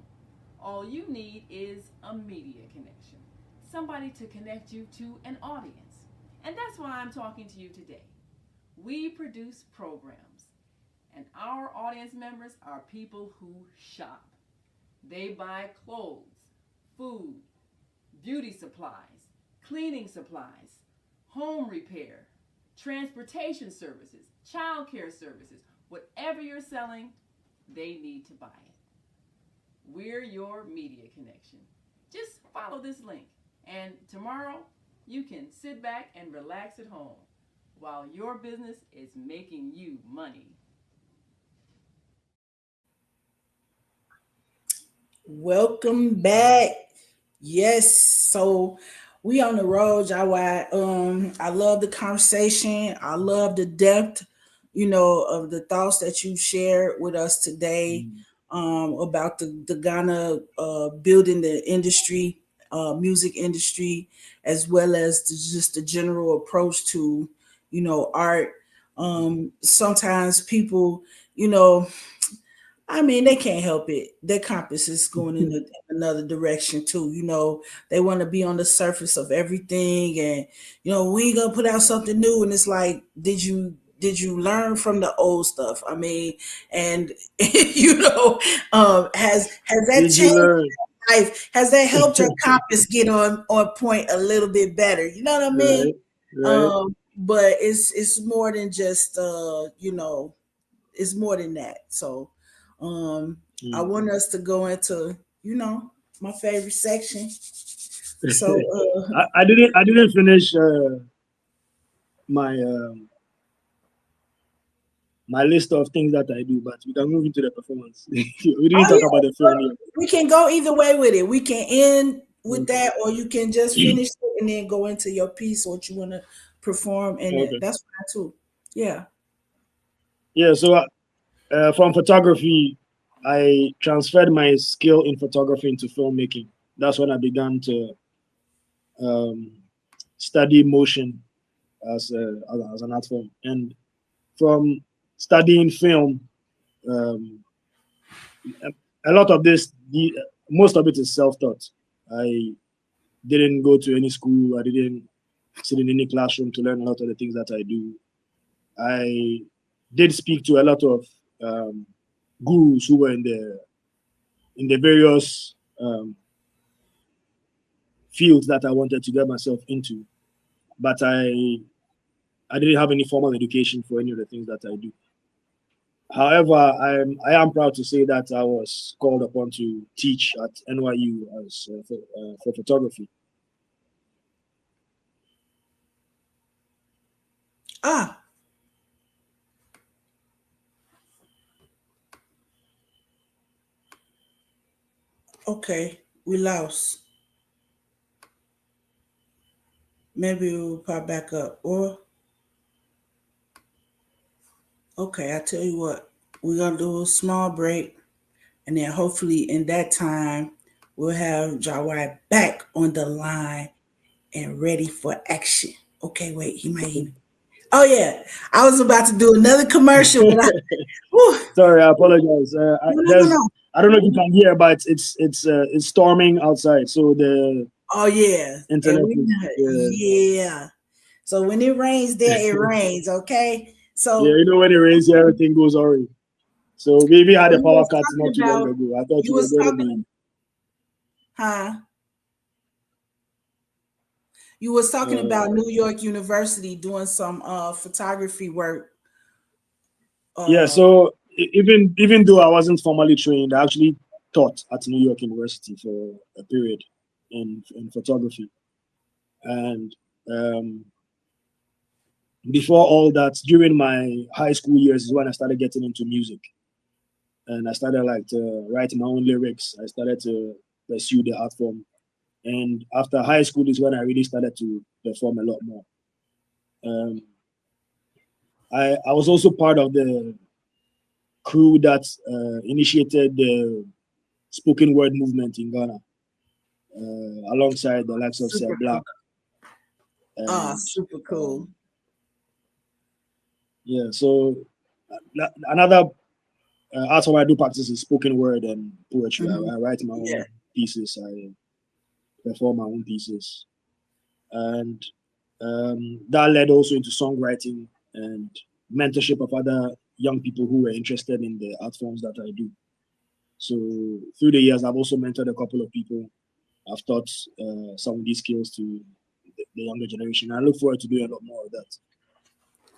All you need is a media connection, somebody to connect you to an audience. And that's why I'm talking to you today. We produce programs, and our audience members are people who shop. They buy clothes, food, beauty supplies, cleaning supplies, home repair, transportation services, child care services. Whatever you're selling, they need to buy it. We're your media connection. Just follow this link, and tomorrow you can sit back and relax at home while your business is making you money. Welcome back. Yes. So we on the road, JAHWI. I love the conversation. I love the depth, of the thoughts that you shared with us today, about the Ghana building the industry, music industry, as well as just the general approach to, art. Sometimes people, you know, I mean, they can't help it. Their compass is going in another direction too. They want to be on the surface of everything, and we ain't gonna put out something new. And it's like, did you learn from the old stuff? I mean, and has that Did you changed learn? your life? Has that helped your compass get on point a little bit better? You know what I mean? Right, right. But it's more than just it's more than that. So I Mm. want us to go into, my favorite section. So I didn't finish my my list of things that I do, but we can move into the performance. We didn't oh talk yeah, about the film yet. we can go either way with it. We can end with Okay. that, or you can just finish it and then go into your piece, what you want to perform, and Okay. that's fine too. Yeah. Yeah. So from photography, I transferred my skill in photography into filmmaking. That's when I began to um, study motion as an art form, and from studying film, um, a lot of most of it is self-taught. I didn't go to any school. I didn't sit in any classroom to learn a lot of the things that I do. I did speak to a lot of gurus who were in the various fields that I wanted to get myself into, but I didn't have any formal education for any of the things that I do. However, I am proud to say that I was called upon to teach at NYU as for photography. Ah, okay. We lost. Maybe we'll pop back up. Or okay, I tell you what, we're gonna do a small break, and then hopefully in that time we'll have JAHWI back on the line and ready for action. Okay, wait, he might even. Oh yeah, I was about to do another commercial, but I. Whew, Sorry, I apologize. no, no, no, no. I don't know if you can hear, but it's storming outside, so the Oh yeah, and internet we is yeah. So when it rains there, it rains. Okay, yeah. so You know when it rains, here, everything goes orange. So we had a you power was cut talking not too long about ago. I thought you you were was going to talking, be. huh? You was talking about Uh, New York University doing some photography work. yeah. Uh, So even though I wasn't formally trained, I actually taught at New York University for a period in photography, and um, before all that, during my high school years is when I started getting into music, and I started like to write my own lyrics. I started to pursue the art form, and after high school is when I really started to perform a lot more. Um, I was also part of the crew that initiated the spoken word movement in Ghana, alongside the likes of Sir super Black cool. Ah, and super cool. yeah. So another art form I do practice is spoken word and poetry. Mhm. I write my Yeah. own pieces. I perform my own pieces, and that led also into songwriting and mentorship of other young people who were interested in the art forms that I do. So through the years, I've also mentored a couple of people. I've taught some of these skills to the younger generation. I look forward to doing a lot more of that.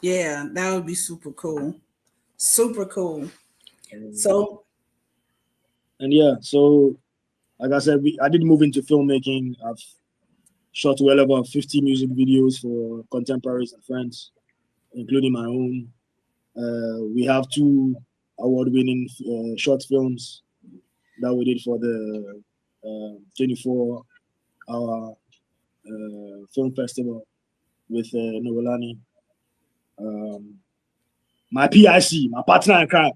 Yeah, that would be super cool. Super cool. Um, So, and yeah, so like I said, I did move into filmmaking. I've shot well over 50 music videos for contemporaries and friends, including my own. We have two award-winning short films that we did for the 24-hour film festival with Nowelani. Um, my PIC, my partner in crime.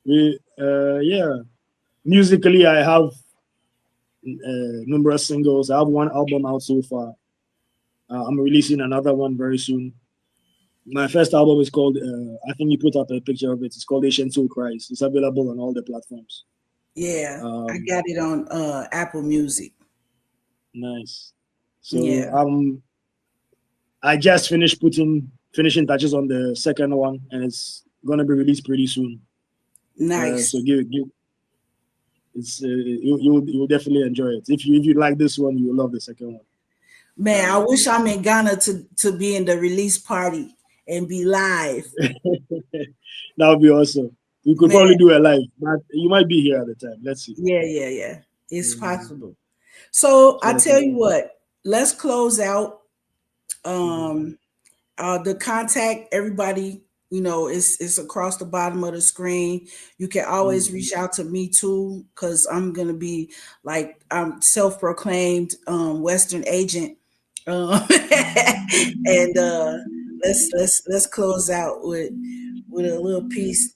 Yeah, musically, I have numerous singles. I have one album out so far. I'm releasing another one very soon. My first album is called, I think you put up a picture of it. It's called Asian Soul Cries. It's available on all the platforms. yeah, I Um, got it on Apple Music. nice. So Yeah, I just finished finishing touches on the second one, and it's gonna be released pretty soon. So nice. give it's you'll definitely enjoy it. If you like this one, you will love the second one. Man, I Um, wish I'm in Ghana to be in the release party and be live. that would be awesome. We could Man, probably do a live, but you might be here at the time. Let's see. yeah, yeah, yeah. It's Mm, possible. So so I the tell thing. you what, let's close out. Mhm, Um, the contact, everybody, it's across the bottom of the screen. You can always mhm. reach out to me too, because I'm gonna be like I'm self-proclaimed Western agent. Um, and let's close out with a little piece.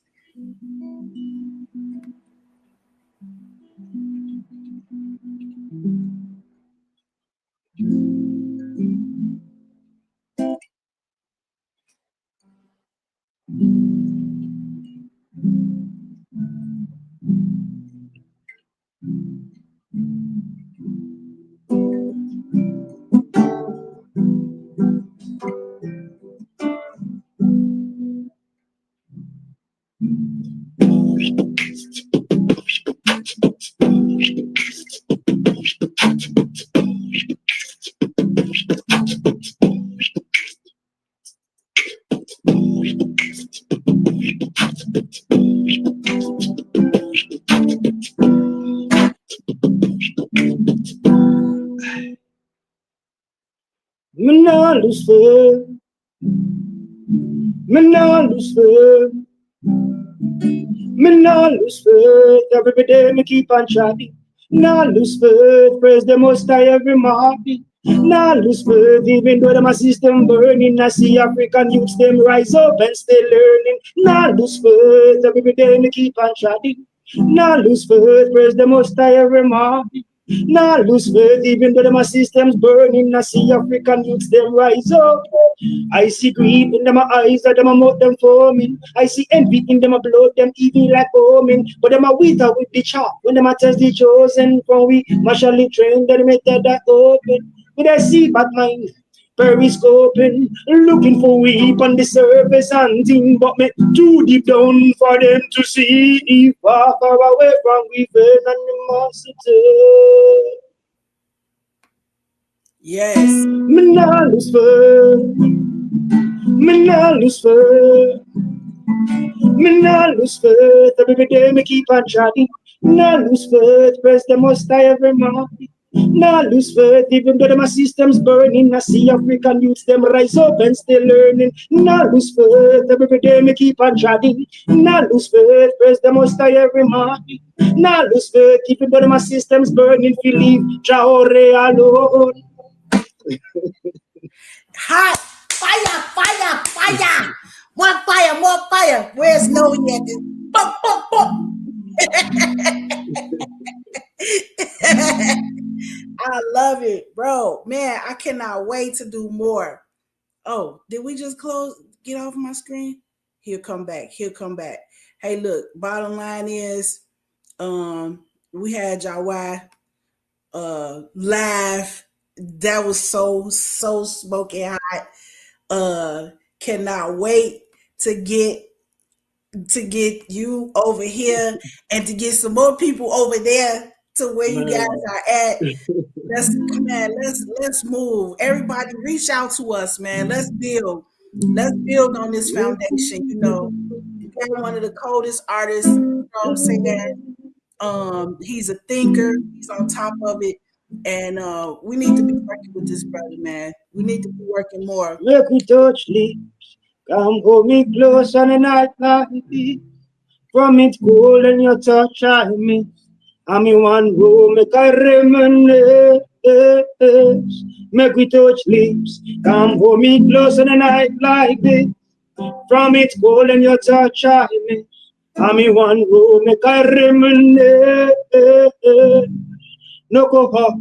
Me nah lose faith. Me nah lose faith. Me nah lose faith. Every day me keep on chatting. Nah lose faith. Praise the Most High every morning. Nah lose faith. Even though my system burning, I see African youths them rise up and stay learning. Nah lose faith. Every day me keep on chatting. Nah lose faith. Praise the Most High every morning. Nah lose faith, even though my system's burning. I see African youths them rise up. I see greed in them eyes, that them a mouth them foaming. I see envy in them a blood, them evil like omen. But them a wither with the chalk when them a test the chosen. From we martially trained, then make that open. With I see bad mind, periscoping, looking for we on the surface and thing, but me too deep down for them to see. Far, far away from we faith and animosity. Yes. Me nah lose faith. Me nah lose faith. Me nah lose faith. Every day me keep on chatting. Nah lose faith. Praise the Most High every morning. Nah lose faith. Even though my system's burning, I see African youths them rise up and still learning. Nah lose faith. Every day me keep on chatting. Nah lose faith. Praise the Most High every morning. Nah lose faith. Even though my system's burning, feel leave JAHWI alone. Hot fire, fire, fire. More fire, more fire. Where's Snowy at? Boom, boom, boom. I love it, bro. Man, I cannot wait to do more. Oh, did we just close? Get off my screen? He'll come back. He'll come back. Hey, look, bottom line is we had JAHWI live. That was so smoking hot. Cannot wait to get you over here and to get some more people over there to where you guys are at. Let's come on, let's move. Everybody reach out to us, man. Let's build. Let's build on this foundation. You know, you got one of the coldest artists, you know what I'm saying? He's a thinker, he's on top of it. And we need to be working with this brother, man. We need to be working more. Make we touch lips, come hold me close on a night like this. From it cold and your touch I miss. I'm in one room, make I reminisce. Make we touch lips, come hold me close on a night like this. From it cold and your touch I miss. I'm in one room, make I reminisce. No go hot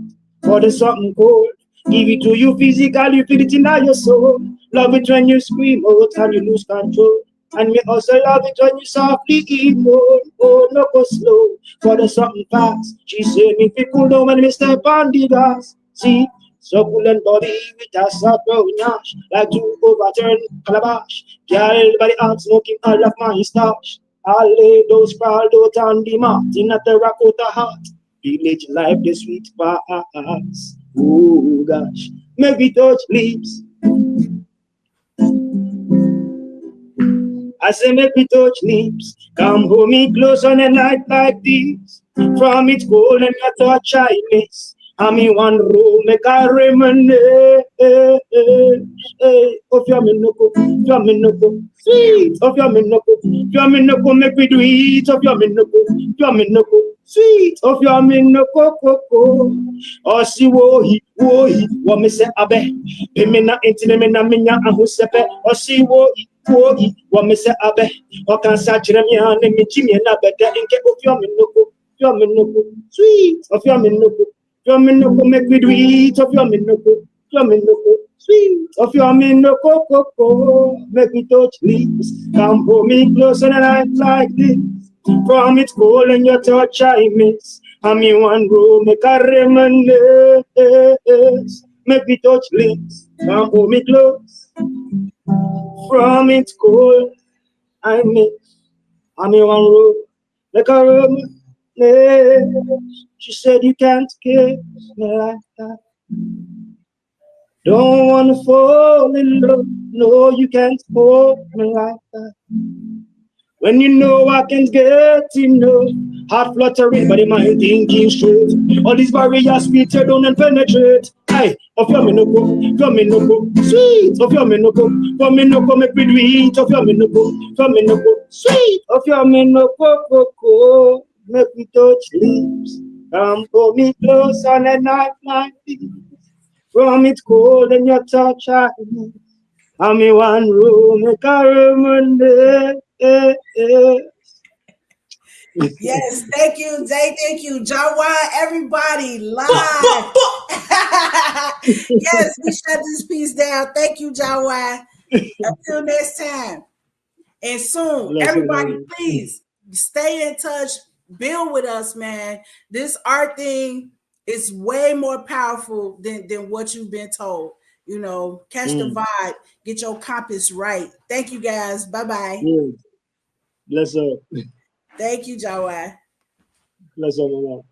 for the something cold. Give it to you physically, you feel it in your soul. Love it when you scream out and you lose control. And me also love it when you softly emote. Oh, no go slow for the something fast. She said me fi cool down when me step on the gas. See, succulent body with a soft brown ash, like to overturn calabash. Girl, body hot smoking all of my stash. I'll lay those sprawled out on the mat in a terracotta heart. Village life, the sweet parts. Oh gosh, maybe touch lips. I say make me touch lips. Come hold me close on a night like this. From it cold and your touch I miss. I'm in one room, make I reminisce. Of your minoko, sweet. Of your minoko, make me do it. Of your minoko, sweet. Of your minoko, coco. Oh, si wohi, what me say abe. Pimina intine me na minya ahusepe. Oh, si wohi. What me say abe, or can saturate me and me Jimmy and better and get of your minoko, sweet of your minoko, make me do it of your minoko, sweet of your minoko, coco, make me touch lips, come hold me close on a night like this. From it cold and your touch I miss. I'm in one room, make a reminisce, make me touch lips, come hold me close. From it cold, I miss. I'm in one room, like a room. She said you can't kiss me like that. Don't wanna fall in love. No, you can't hold me like that. When you know I can't get enough. Heart fluttering, but in mind thinking straight. All these barriers we tear down and penetrate. Hey, of your me no go, sweet. Of your me no go, make me do it. Of your me no go, sweet. Of your me no go, make me touch lips. Come pull me close on a night like this. From it cold and your touch I need. I'm in one room, make a room Yes, thank you, Jay. Thank you, JAHWI. Everybody live. Yes, we shut this piece down. Thank you, JAHWI. Until next time. And soon, everybody, please stay in touch. Build with us, man. This art thing is way more powerful than what you've been told. You know, catch the vibe, get your compass right. Thank you, guys. Bye-bye. Bless up. Thank you, JAHWI. Bless up, mama.